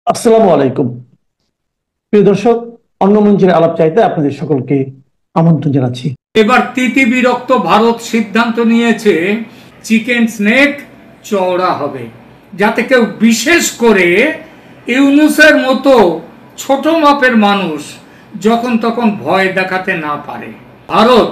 আসসালামু আলাইকুম। প্রিয় দর্শক, অন্য মঞ্চের আলাপ চাইতে আপনাদের সকলকে আমন্ত্রণ জানাচ্ছি। এবার তিতি বিরক্ত ভারত সিদ্ধান্ত নিয়েছে চিকেন স্নেক চওড়া হবে, যাতে কেউ বিশেষ করে ইউনুসের মতো ছোট মাপের মানুষ যখন তখন ভয় দেখাতে না পারে। ভারত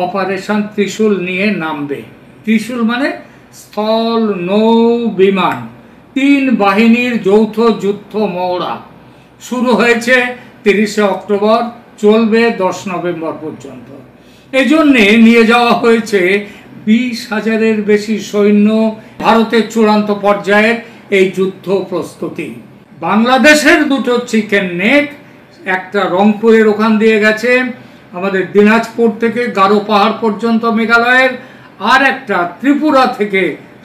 অপারেশন ত্রিশূল নিয়ে নামবে। ত্রিশূল মানে স্থল, নৌ, বিমান, তিন বাহিনীর যৌথ যুদ্ধ মহড়া শুরু হয়েছে 30শে অক্টোবর, চলবে 10 নভেম্বর পর্যন্ত। এজন্যে নিয়ে যাওয়া হয়েছে 20,000-এর বেশি সৈন্য। ভারতের চূড়ান্ত পর্যায়ের এই যুদ্ধ প্রস্তুতি। বাংলাদেশের দুটো চিকেন নেক, একটা রংপুরের ওখান দিয়ে গেছে আমাদের দিনাজপুর থেকে গারো পাহাড় পর্যন্ত মেঘালয়ের, আর একটা ত্রিপুরা থেকে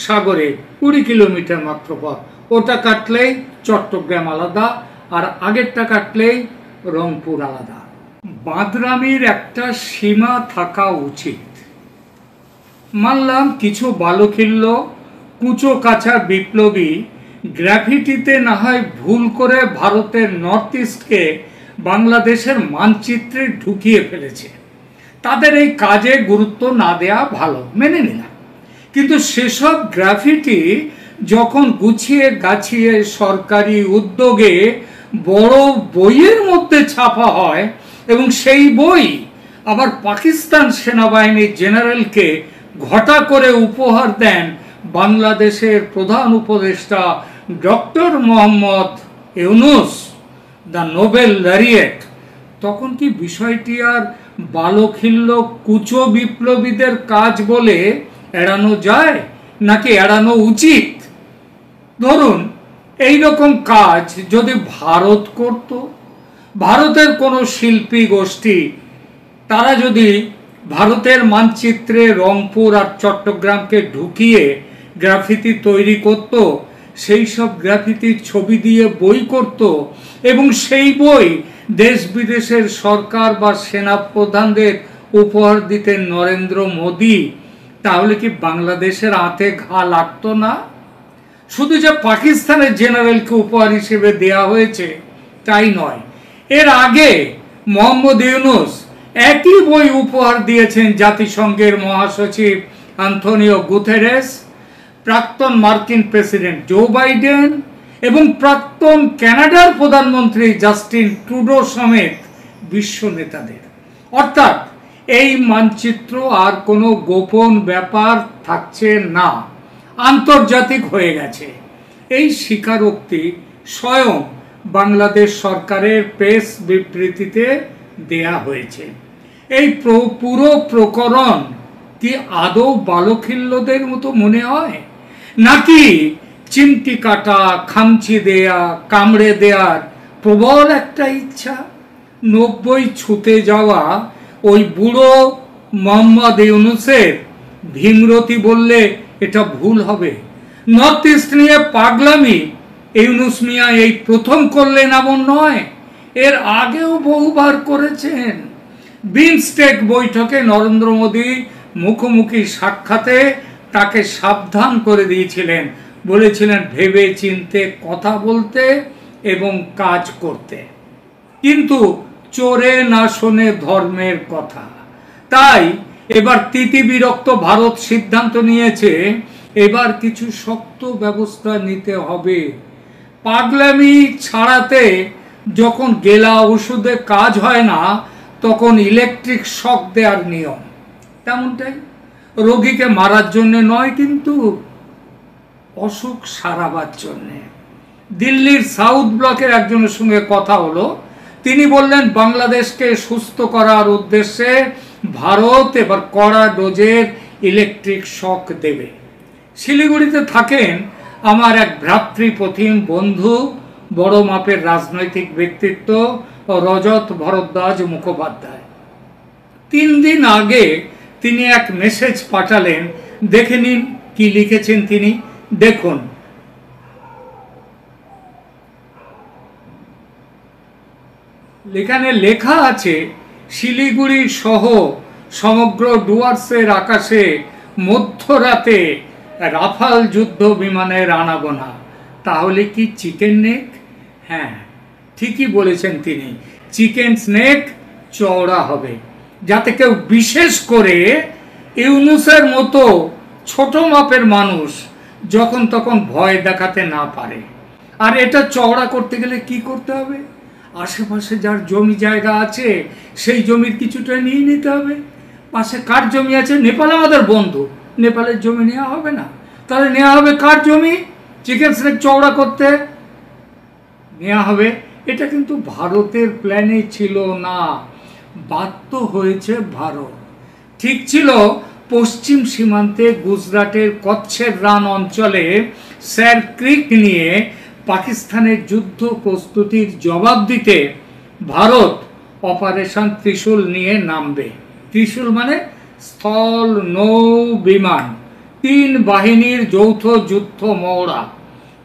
সাগরে 20 কিলোমিটার মাত্র পথ। ওটা কাটলেই চট্টগ্রাম আলাদা, আর আগেরটা কাটলেই রংপুর আলাদা। বাঁদরামির একটা সীমা থাকা উচিত। মানলাম কিছু বালুখিল্য কুচো কাছা বিপ্লবী গ্রাফিটিতে না হয় ভুল করে ভারতের নর্থ ইস্টকে বাংলাদেশের মানচিত্রে ঢুকিয়ে ফেলেছে। তাদের এই কাজে গুরুত্ব না দেয়া ভালো, মেনে নিলাম। কিন্তু সেসব গ্রাফিটি যখন গুছিয়ে গাছিয়ে সরকারি উদ্যোগে বড় বইয়ের মধ্যে ছাপা হয়, এবং সেই বই আবার পাকিস্তান সেনাবাহিনীর জেনারেলকে ঘটা করে উপহার দেন বাংলাদেশের প্রধান উপদেষ্টা doctor Mohammad Yunus, the Nobel laureate, তখন কি বিষয়টি আর বালখিল্য কুচো বিপ্লবীদের কাজ বলে এড়ানো যায়, নাকি এড়ানো উচিত? ধরুন, এই রকম কাজ যদি ভারত করত, ভারতের কোনো শিল্পী গোষ্ঠী তারা যদি ভারতের মানচিত্রে রংপুর আর চট্টগ্রামকে ঢুকিয়ে গ্রাফিতি তৈরি করত, সেই সব গ্রাফিতির ছবি দিয়ে বই করত, এবং সেই বই দেশ বিদেশের সরকার বা সেনা প্রধানদের উপহার দিতেন নরেন্দ্র মোদী, তাহলে কি বাংলাদেশের হাতে ঘা লাগতো না? শুধু যে পাকিস্তানের জেনারেলকে উপহার হিসেবে দেয়া হয়েছে তাই নয়, এর আগে মোহাম্মদ ইউনুস একই বই উপহার দিয়েছেন জাতিসংঘের মহাসচিব আন্তোনিও গুতেরেস, প্রাক্তন মার্কিন প্রেসিডেন্ট জো বাইডেন এবং প্রাক্তন কানাডার প্রধানমন্ত্রী জাস্টিন ট্রুডো সমেত বিশ্ব নেতাদের। অর্থাৎ এই মানচিত্র আর কোনো গোপন ব্যাপার থাকছে না, আন্তর্জাতিক হয়ে গেছে। এই স্বীকারোক্তি স্বয়ং বাংলাদেশ সরকারের প্রেস বিবৃতিতে দেয়া হয়েছে। এই পুরো প্রকরণ কি আদৌ বালখিল্যদের মতো মনে হয়, নাকি চিমটি কাটা, খামচি দেয়া, কামড়ে দেয়ার প্রবল একটা ইচ্ছা? 90 ছুতে যাওয়া ওই বুড়ো মোহাম্মদ ইউনুসের ভীমরতি বললে এটা ভুল হবে। নর্থ ইস্ট নিয়ে পাগলামি ইউনুস মিয়া এই প্রথম করলেন এমন নয়, এর আগেও বহুবার করেছেন। বিমস্টেক বৈঠকে নরেন্দ্র মোদী মুখোমুখি সাক্ষাতে তাকে সাবধান করে দিয়েছিলেন, বলেছিলেন ভেবে চিনতে কথা বলতে এবং কাজ করতে। কিন্তু চোরে না শোনে ধর্মের কথা। তাই এবার তিতি বিরক্ত ভারত সিদ্ধান্ত নিয়েছে এবার কিছু শক্ত ব্যবস্থা নিতে হবে। পাগলামি ছাড়াতে যখন গেলা ওষুধে কাজ হয় না, তখন ইলেকট্রিক শক দেওয়ার নিয়ম তেমনটাই। রোগীকে মারার জন্য নয়, কিন্তু অসুখ সারাবার জন্যে। দিল্লির সাউথ ব্লকের একজনের সঙ্গে কথা হলো, তিনি বললেন বাংলাদেশকে সুস্থ করার উদ্দেশ্যে ভারত এবার কড়া ডোজের ইলেকট্রিক শক দেবে। শিলিগুড়িতে থাকেন আমার এক ভ্রাতৃপ্রতিম বন্ধু, বড় মাপের রাজনৈতিক ব্যক্তিত্ব রজত ভরদ্বাজ মুখোপাধ্যায়। 3 দিন আগে তিনি এক মেসেজ পাঠালেন, দেখে নিন কি লিখেছেন তিনি। দেখুন, এখানে লেখা আছে, শিলিগুড়ি সহ সমগ্র ডুয়ার্সের আকাশে মধ্যরাতে রাফাল যুদ্ধ বিমানের আনাগোনা। তাহলে কি চিকেন নেক? হ্যাঁ, ঠিকই বলেছেন তিনি, চিকেন স্নেক চওড়া হবে, যাতে কেউ বিশেষ করে ইউনূসের মতো ছোট মাপের মানুষ যখন তখন ভয় দেখাতে না পারে। আর এটা চওড়া করতে গেলে কি করতে হবে? আশেপাশে যার জমি জায়গা আছে সেই জমির কিছুটা নিয়ে নিতে হবে। পাশে কার জমি আছে? নেপাল আমাদের বন্ধু, নেপালের জমি নেওয়া হবে না? তাহলে নেওয়া হবে কার জমি? চিকেন স্নেক চওড়া করতে নেওয়া হবে। এটা কিন্তু ভারতের প্ল্যানে ছিল না, বাধ্য হয়েছে ভারত। ঠিক ছিল পশ্চিম সীমান্তে গুজরাটের কচ্ছের রান অঞ্চলে স্যার ক্রিক নিয়ে পাকিস্তানের যুদ্ধ প্রস্তুতির জবাব দিতে ভারত অপারেশন ত্রিশূল নিয়ে নামবে। ত্রিশূল মানে স্থল, নৌ, বিমান, 3 বাহিনীর যৌথ যুদ্ধ মহড়া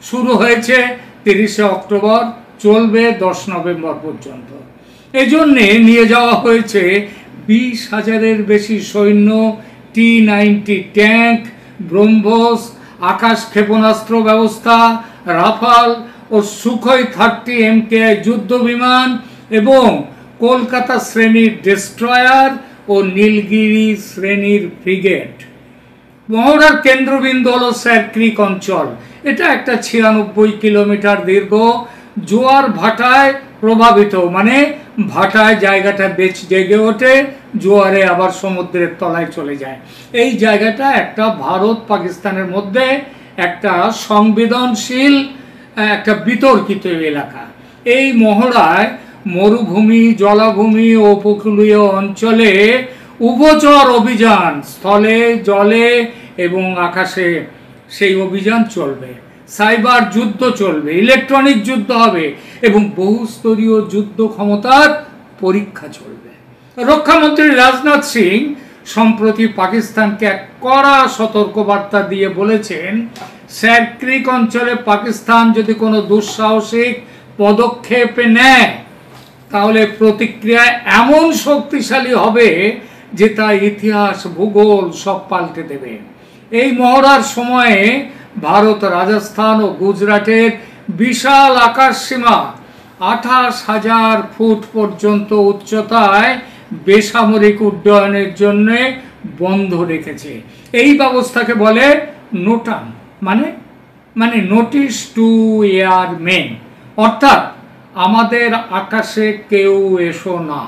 শুরু হয়েছে 30শে অক্টোবর, চলবে 10 নভেম্বর পর্যন্ত। এজন্যে নিয়ে যাওয়া হয়েছে 20,000-এর বেশি সৈন্য, T-90 ট্যাঙ্ক, ব্রহ্মোস, আকাশ ক্ষেপণাস্ত্র ব্যবস্থা, রাফাল ও সুখোই 30 MKI যুদ্ধ বিমান এবং কলকাতা শ্রেণীর ডেস্ট্রয়ার ও নীলগিরি শ্রেণীর ফ্রিগেট। মহড়ার কেন্দ্রবিন্দু হল স্যার ক্রিক অঞ্চল। এটা একটা 96 কিলোমিটার দীর্ঘ, জোয়ার ভাটায় প্রভাবিত, মানে ভাটায় জায়গাটা বেশ জেগে ওঠে, জোয়ারে আবার সমুদ্রের তলায় চলে যায়। এই জায়গাটা একটা ভারত পাকিস্তানের মধ্যে একটা সংবেদনশীল, একটা বিতর্কিত এলাকা। এই মহড়ায় মরুভূমি, জলাভূমি ও উপকূলীয় অঞ্চলে উভচর অভিযান, স্থলে, জলে এবং আকাশে সেই অভিযান চলবে। সাইবার যুদ্ধ চলবে, ইলেকট্রনিক যুদ্ধ হবে এবং বহুস্তরীয় যুদ্ধ ক্ষমতার পরীক্ষা চলবে। রক্ষামন্ত্রী রাজনাথ সিং সম্প্রতি পাকিস্তানকে এক কড়া সতর্কবার্তা দিয়ে বলেছেন, স্যার ক্রিক অঞ্চলে পাকিস্তান যদি কোনো দুঃসাহসিক পদক্ষেপ নেয় তাহলে প্রতিক্রিয়া এমন শক্তিশালী হবে যে তা ইতিহাস, ভূগোল সব পাল্টে দেবে। এই মহড়ার সময়ে ভারত রাজস্থান ও গুজরাটের বিশাল আকাশ সীমা 28,000 ফুট পর্যন্ত উচ্চতায় বেসামরিক উড্ডয়নের জন্য বন্ধ রেখেছে। এই ব্যবস্থাকে বলে নোটাম, মানে নোটিশ টু এয়ারমেন, অর্থাৎ আমাদের আকাশে কেউ এসো না।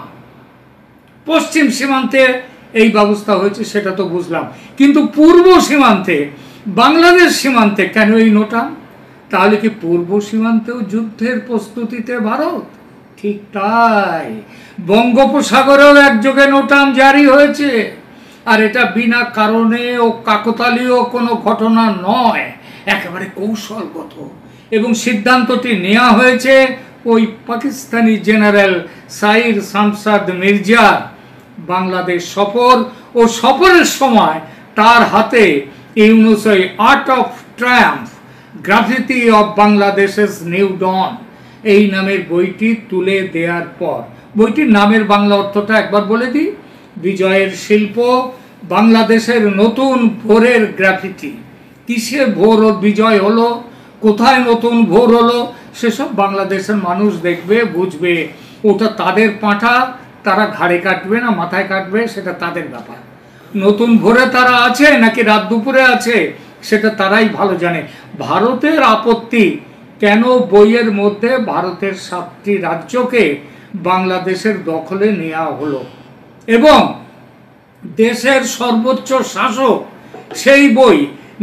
পশ্চিম সীমান্তে এই ব্যবস্থা হয়েছে সেটা তো বুঝলাম, কিন্তু পূর্ব সীমান্তে, বাংলাদেশ সীমান্তে কেন এই নোটাম? তাহলে কি পূর্ব সীমান্তেও যুদ্ধের প্রস্তুতিতে ভারত? ঠিক তাই, বঙ্গোপসাগরেও একযোগে নোটাম জারি হয়েছে। আর এটা বিনা কারণে ও কাকতালীয় কোনো ঘটনা নয়, একেবারে কৌশলগত। এবং সিদ্ধান্তটি নেওয়া হয়েছে ওই পাকিস্তানি জেনারেল সাইর শামসাদ মির্জার বাংলাদেশ সফর ও সফরের সময় তার হাতে Yunus art of Triumf, graffiti of বাংলাদেশের নিউ ডন এই নামের বইটি তুলে দেওয়ার পর। বইটির নামের বাংলা অর্থটা একবার বলে দিই, বিজয়ের শিল্প, বাংলাদেশের নতুন ভোরের গ্রাফিটি। কিসে ভোর ও বিজয় হলো, কোথায় নতুন ভোর হলো, সেসব বাংলাদেশের মানুষ দেখবে, বুঝবে। ওটা তাদের পাঁঠা, তারা ঘাড়ে কাটবে না মাথায় কাটবে সেটা তাদের ব্যাপার। নতুন ভোরে তারা আছে নাকি রাত দুপুরে আছে সেটা তারাই ভালো জানে। ভারতের আপত্তি কেন বইয়ের মধ্যে ভারতের 7টি রাজ্যকে বাংলাদেশের দখলে নেওয়া হলো এবং দেশের সর্বোচ্চ শাসক সেই বই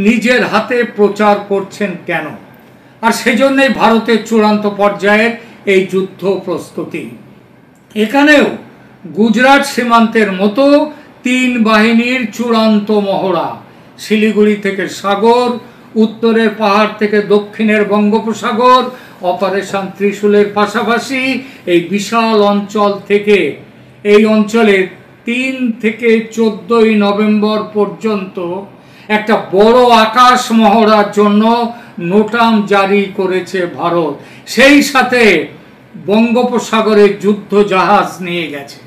নিজের হাতে প্রচার করছেন কেন? আর সেজন্যই ভারতের চূড়ান্ত পর্যায়ের এই যুদ্ধ প্রস্তুতি। এখানেও গুজরাট সীমান্তের মতো 3 বাহিনীর চূড়ান্ত মহড়া, শিলিগুড়ি থেকে সাগর, উত্তরের পাহাড় থেকে দক্ষিণের বঙ্গোপসাগর, অপারেশন ত্রিশূলের পাশাপাশি এই বিশাল অঞ্চল থেকে, এই অঞ্চলে 3 থেকে 14 নভেম্বর পর্যন্ত একটা বড় আকাশ মহড়ার জন্য নোটাম জারি করেছে ভারত। সেই সাথে বঙ্গোপসাগরের যুদ্ধ জাহাজ নিয়ে গেছে।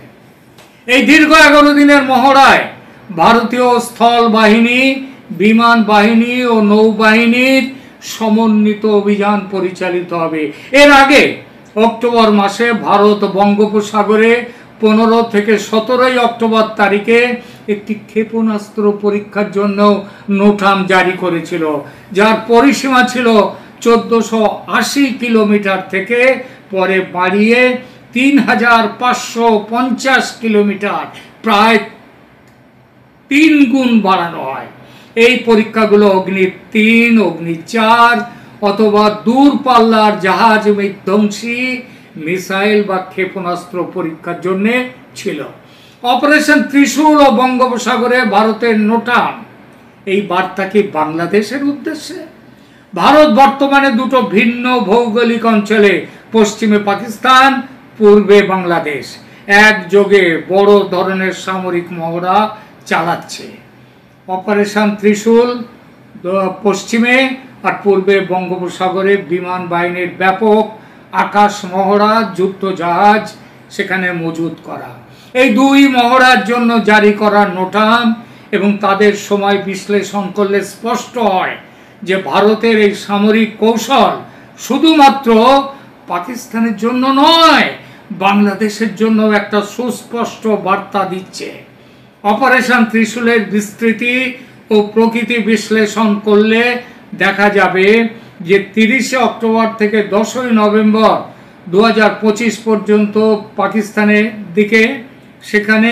এই দীর্ঘ 11 দিনের মহড়ায় ভারতীয় স্থল বাহিনী, বিমান বাহিনী ও নৌবাহিনীর সমন্বিত অভিযান পরিচালিত হবে। এর আগে অক্টোবর মাসে ভারত বঙ্গোপসাগরে 15 থেকে 17 অক্টোবর তারিখে একটি ক্ষেপণাস্ত্র পরীক্ষার জন্য নোটাম জারি করেছিল, যার পরিসীমা ছিল 1480 কিলোমিটার থেকে পরে বাড়িয়ে 3550 কিলোমিটার, প্রায় 3 গুণ বাড়ানো হয়। এই পরীক্ষাগুলো অগ্নি 3, অগ্নি 4 অথবা দূরপাল্লার জাহাজ বিধ্বংসী মিসাইল বা ক্ষেপণাস্ত্র পরীক্ষার জন্য ছিল। অপারেশন ত্রিশূল ও বঙ্গোপসাগরে ভারতের নোটাম, এই বার্তা কি বাংলাদেশের উদ্দেশ্যে? ভারত বর্তমানে দুটো ভিন্ন ভৌগোলিক অঞ্চলে, পশ্চিমে পাকিস্তান, পূর্বে বাংলাদেশ, একযোগে বড় ধরনের সামরিক মহড়া চালাচ্ছে। অপারেশন ত্রিশূল পশ্চিমে আর পূর্বে বঙ্গোপসাগরে বিমান বাহিনীর ব্যাপক আকাশ মহড়া, যুদ্ধ জাহাজ সেখানে মজুত করা। এই দুই মহড়ার জন্য জারি করা নোটাম এবং তাদের সময় বিশ্লেষণ করলে স্পষ্ট হয় যে ভারতের এই সামরিক কৌশল শুধুমাত্র পাকিস্তানের জন্য নয়, বাংলাদেশের জন্য একটা সুস্পষ্ট বার্তা দিচ্ছে। অপারেশন ত্রিশূলের বিস্তৃতি ও প্রকৃতি বিশ্লেষণ করলে দেখা যাবে যে 30 অক্টোবর থেকে 10 নভেম্বর 2025 পর্যন্ত পাকিস্তানের দিকে সেখানে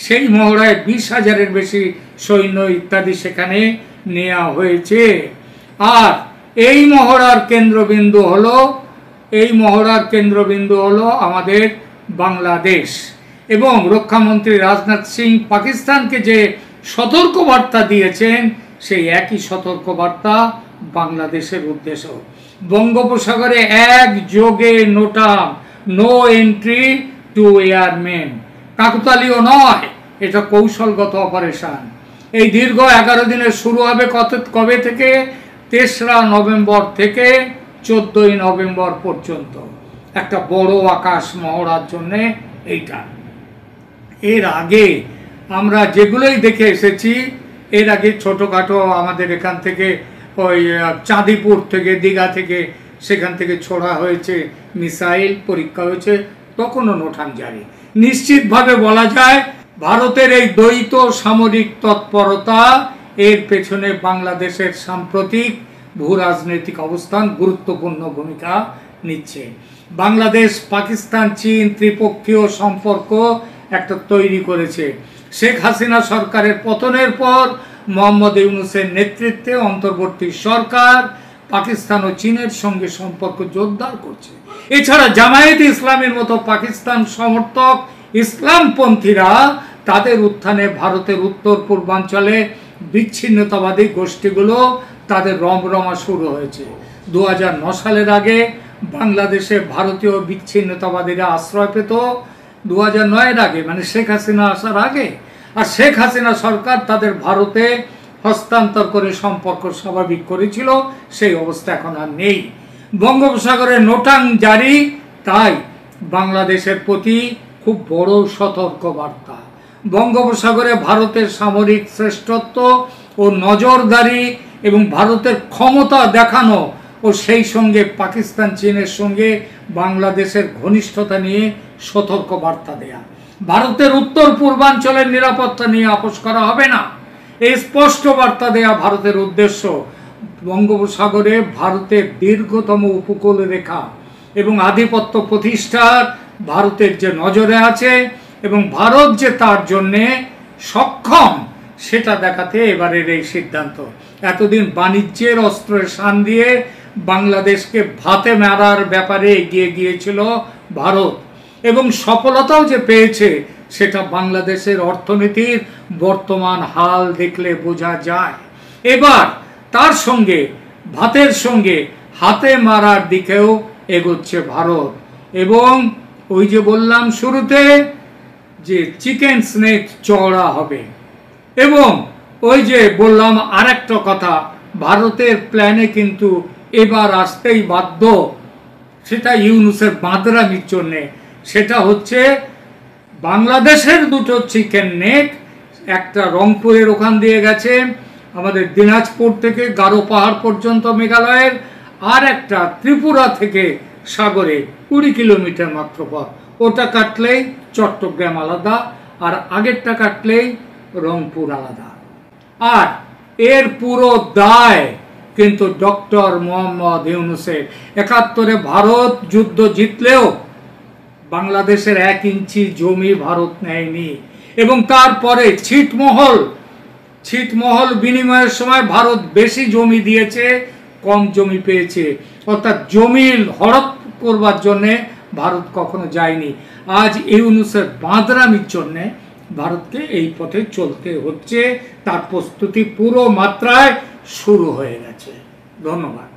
সেই মহড়ায় 20,000-এর বেশি সৈন্য ইত্যাদি সেখানে নেওয়া হয়েছে। আর এই মহড়ার কেন্দ্রবিন্দু হলো আমাদের বাংলাদেশ। এবং রক্ষামন্ত্রী রাজনাথ সিং পাকিস্তানকে যে সতর্কবার্তা দিয়েছেন, সেই একই সতর্কবার্তা বাংলাদেশের উদ্দেশ্য। বঙ্গোপসাগরে একযোগে নোটাম, নো এন্ট্রি টু এয়ারমেন, কাকতালীয় নয়, এটা কৌশলগত অপারেশন। এই দীর্ঘ 11 দিনের শুরু হবে কবে থেকে? 3রা নভেম্বর থেকে 14ই নভেম্বর পর্যন্ত, একটা বড় আকাশ মহড়ার জন্য এইটা। এর আগে আমরা যেগুলোই দেখে এসেছি, এর আগে ছোটোখাটো আমাদের এখান থেকে ওই চাঁদিপুর থেকে, দীঘা থেকে, সেখান থেকে ছোড়া হয়েছে মিসাইল, পরীক্ষা হয়েছে, তখনও নোটাম জারি। নিশ্চিতভাবে বলা যায় ভারতের এই দ্বৈত সামরিক তৎপরতা, এর পেছনে বাংলাদেশের সাম্প্রতিক ভূ রাজনৈতিক অবস্থান গুরুত্বপূর্ণ ভূমিকা নিচ্ছে। বাংলাদেশ, পাকিস্তান, চীন ত্রিপক্ষীয় সম্পর্ক একটা তৈরি করেছে। শেখ হাসিনা সরকারের পতনের পর মোহাম্মদ ইউনূসের নেতৃত্বে অন্তর্বর্তী সরকার পাকিস্তান ও চীনের সঙ্গে সম্পর্ক জোরদার করছে। এছাড়া জামায়াতে ইসলামের মতো পাকিস্তান সমর্থক ইসলামপন্থীরা, তাদের উত্থানে ভারতের উত্তর পূর্বাঞ্চলে বিচ্ছিন্নতাবাদী গোষ্ঠীগুলো তাদের রমরমা শুরু হয়েছে। 2009 সালের আগে বাংলাদেশে ভারতীয় বিচ্ছিন্নতাবাদীরা আশ্রয় পেত 2009-এর আগে, মানে শেখ হাসিনা আসার আগে। আর শেখ হাসিনা সরকার তাদের ভারতে হস্তান্তর করে সম্পর্ক স্বাভাবিক করেছিল, সেই অবস্থা এখন আর নেই। বঙ্গোপসাগরে নোটাম জারি, তাই বাংলাদেশের প্রতি খুব বড় সতর্ক বার্তা। বঙ্গোপসাগরে ভারতের সামরিক শ্রেষ্ঠত্ব ও নজরদারি এবং ভারতের ক্ষমতা দেখানো, ও সেই সঙ্গে পাকিস্তান চীনের সঙ্গে বাংলাদেশের ঘনিষ্ঠতা নিয়ে সতর্ক বার্তা দেয়া। ভারতের উত্তর পূর্বাঞ্চলের নিরাপত্তা নিয়ে আপোষ করা হবে না, এই স্পষ্ট বার্তা দেয়া ভারতের উদ্দেশ্য। বঙ্গোপসাগরে ভারতের দীর্ঘতম উপকূল রেখা এবং আধিপত্য প্রতিষ্ঠার ভারতের যে নজরে আছে এবং ভারত যে তার জন্যে সক্ষম, সেটা দেখাতে এবারের এই সিদ্ধান্ত। এতদিন বাণিজ্যের অস্ত্রের শান দিয়ে বাংলাদেশকে ভাতে মারার ব্যাপারে এগিয়ে গিয়েছিল ভারত, এবং সফলতাও যে পেয়েছে সেটা বাংলাদেশের অর্থনীতির বর্তমান হাল দেখলে বোঝা যায়। এবার তার সঙ্গে ভাতের সঙ্গে হাতে মারার দিকেও এগোচ্ছে ভারত। এবং ওই যে বললাম শুরুতে যে চিকেন স্নেক চওড়া হবে, এবং ওই যে বললাম আরেকটা কথা, ভারতের প্ল্যানে কিন্তু এবার আসতেই বাধ্য, সেটা ইউনূসের বাঁদরামির জন্যে। সেটা হচ্ছে বাংলাদেশের দুটো চিকেন নেক, একটা রংপুরের ওখান দিয়ে গেছে, আমাদের দিনাজপুর থেকে গারো পাহাড় পর্যন্ত মেঘালয়ের, আর একটা ত্রিপুরা থেকে সাগরে 20 কিলোমিটার মাত্র পথ। ওটা কাটলেই চট্টগ্রাম আলাদা, আর আগেরটা কাটলেই রংপুর আলাদা। আর এর পুরো দায় কিন্তু ডক্টর মোহাম্মদ ইউনূসের। 71-এ ভারত যুদ্ধ জিতলেও বাংলাদেশের 1 ইঞ্চি জমি ভারত নেয়নি, এবং তারপরে ছিটমহল বিনিময়ের সময় ভারত বেশি জমি দিয়েছে, কম জমি পেয়েছে। অর্থাৎ জমি হড়প করবার জন্য ভারত কখনো যায়নি। আজ ইউনূসের বাঁদরামির জন্য ভারতকে এই পথে চলতে হচ্ছে। তার প্রস্তুতি পুরো মাত্রায় শুরু হয়ে গেছে। ধন্যবাদ।